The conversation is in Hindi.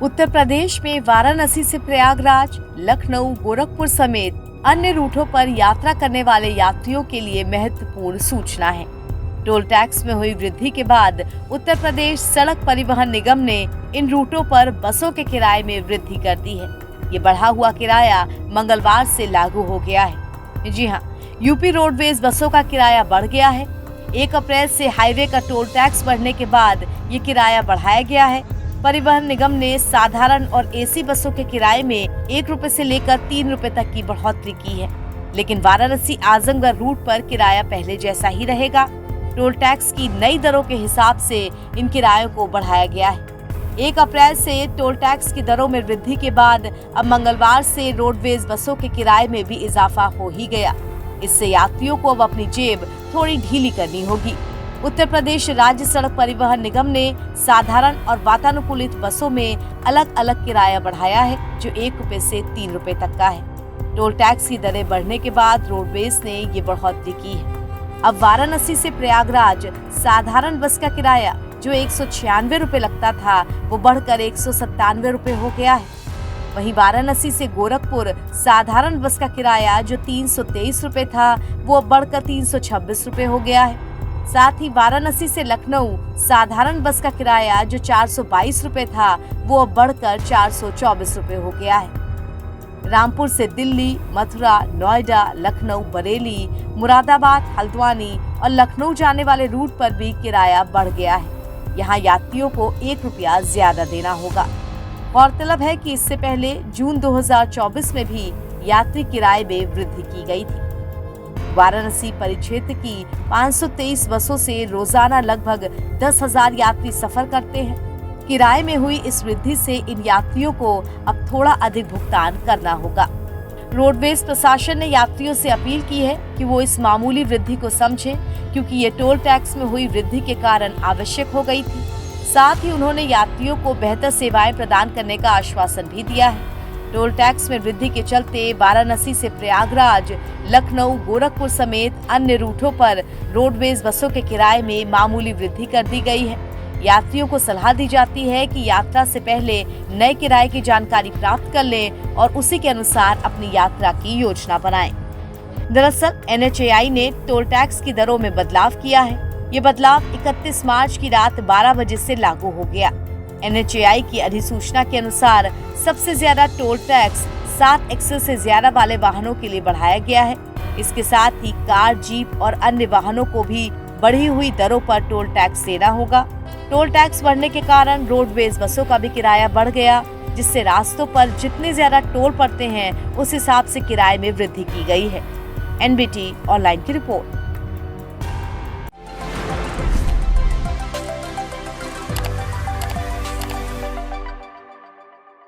उत्तर प्रदेश में वाराणसी से प्रयागराज, लखनऊ, गोरखपुर समेत अन्य रूटों पर यात्रा करने वाले यात्रियों के लिए महत्वपूर्ण सूचना है। टोल टैक्स में हुई वृद्धि के बाद उत्तर प्रदेश सड़क परिवहन निगम ने इन रूटों पर बसों के किराए में वृद्धि कर दी है। ये बढ़ा हुआ किराया मंगलवार से लागू हो गया है। जी हाँ, यूपी रोडवेज बसों का किराया बढ़ गया है। 1 अप्रैल से हाईवे का टोल टैक्स बढ़ने के बाद ये किराया बढ़ाया गया है। परिवहन निगम ने साधारण और एसी बसों के किराए में 1 रुपए से लेकर 3 रुपए तक की बढ़ोतरी की है, लेकिन वाराणसी आजमगढ़ रूट पर किराया पहले जैसा ही रहेगा। टोल टैक्स की नई दरों के हिसाब से इन किरायों को बढ़ाया गया है। 1 अप्रैल से टोल टैक्स की दरों में वृद्धि के बाद अब मंगलवार से रोडवेज बसों के किराए में भी इजाफा हो ही गया। इससे यात्रियों को अब अपनी जेब थोड़ी ढीली करनी होगी। उत्तर प्रदेश राज्य सड़क परिवहन निगम ने साधारण और वातानुकूलित बसों में अलग अलग किराया बढ़ाया है, जो 1 रुपए से 3 रुपए तक का है। टोल टैक्स की दरें बढ़ने के बाद रोडवेज ने ये बढ़ोतरी की है। अब वाराणसी से प्रयागराज साधारण बस का किराया जो 196 रुपए लगता था, वो बढ़कर 197 रुपए हो गया है। वहीं वाराणसी से गोरखपुर साधारण बस का किराया जो 323 रुपए था, वो अब बढ़कर 326 रुपए हो गया है। साथ ही वाराणसी से लखनऊ साधारण बस का किराया जो 422 रुपए था, वो अब बढ़कर 424 रुपए हो गया है। रामपुर से दिल्ली, मथुरा, नोएडा, लखनऊ, बरेली, मुरादाबाद, हल्द्वानी और लखनऊ जाने वाले रूट पर भी किराया बढ़ गया है। यहाँ यात्रियों को 1 रुपया ज्यादा देना होगा। गौरतलब है कि इससे पहले जून 2024 में भी यात्री किराए में वृद्धि की गई थी। वाराणसी परिक्षेत्र की 523 बसों से रोजाना लगभग 10,000 यात्री सफर करते हैं। किराए में हुई इस वृद्धि से इन यात्रियों को अब थोड़ा अधिक भुगतान करना होगा। रोडवेज प्रशासन ने यात्रियों से अपील की है कि वो इस मामूली वृद्धि को समझें, क्योंकि ये टोल टैक्स में हुई वृद्धि के कारण आवश्यक हो गई थी। साथ ही उन्होंने यात्रियों को बेहतर सेवाएं प्रदान करने का आश्वासन भी दिया है। टोल टैक्स में वृद्धि के चलते वाराणसी से प्रयागराज, लखनऊ, गोरखपुर समेत अन्य रूटों पर रोडवेज बसों के किराए में मामूली वृद्धि कर दी गई है। यात्रियों को सलाह दी जाती है कि यात्रा से पहले नए किराए की जानकारी प्राप्त कर लें और उसी के अनुसार अपनी यात्रा की योजना बनाएं। दरअसल NHAI ने टोल टैक्स की दरों में बदलाव किया है। ये बदलाव 31 मार्च की रात 12 बजे से लागू हो गया। NHAI की अधिसूचना के अनुसार सबसे ज्यादा टोल टैक्स 7 एक्सल से ज्यादा वाले वाहनों के लिए बढ़ाया गया है। इसके साथ ही कार, जीप और अन्य वाहनों को भी बढ़ी हुई दरों पर टोल टैक्स देना होगा। टोल टैक्स बढ़ने के कारण रोडवेज बसों का भी किराया बढ़ गया, जिससे रास्तों पर जितने ज्यादा टोल पड़ते हैं उस हिसाब से किराए में वृद्धि की गई है। NBT ऑनलाइन की रिपोर्ट।